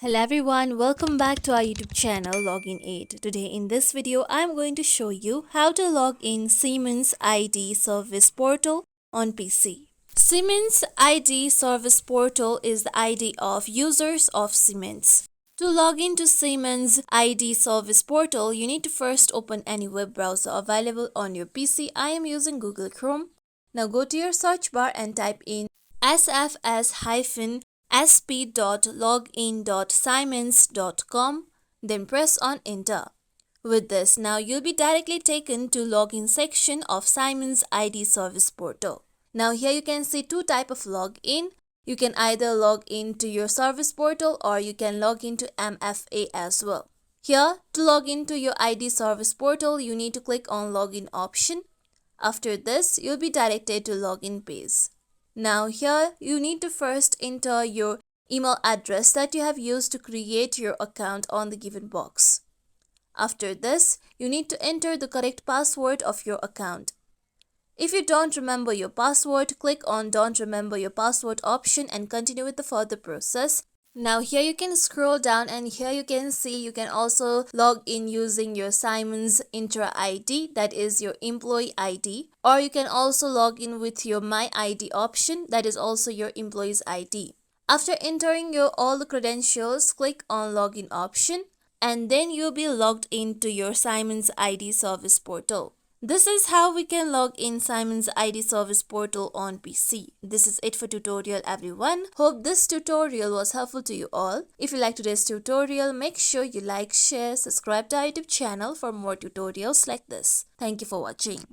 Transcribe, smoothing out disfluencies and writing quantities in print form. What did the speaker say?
Hello everyone, welcome back to our YouTube channel Login Aid. Today in this video, I am going to show you how to log in Siemens ID Service Portal on PC. Siemens ID Service Portal is the ID of users of Siemens. To log into Siemens ID Service Portal, you need to first open any web browser available on your PC. I am using Google Chrome. Now go to your search bar and type in sfs-sp.login.siemens.com, then press on enter. With this, now you'll be directly taken to login section of Siemens ID Service Portal. Now here you can see two types of login. You can either log into your service portal or you can log into MFA as well. Here, to log into your ID Service Portal, you need to click on login option. After this, you'll be directed to login page. Now here, you need to first enter your email address that you have used to create your account on the given box. After this, you need to enter the correct password of your account. If you don't remember your password, click on Don't Remember Your Password option and continue with the further process. Now here you can scroll down and here you can see you can also log in using your Siemens Intra ID, that is your employee ID, or you can also log in with your My ID option, that is also your employee's ID. After entering your all the credentials, click on login option and then you'll be logged into your Siemens ID Service Portal. This is how we can log in Siemens ID Service Portal on PC. This is it for tutorial everyone. Hope this tutorial was helpful to you all. If you like today's tutorial, make sure you like, share, subscribe to our YouTube channel for more tutorials like this. Thank you for watching.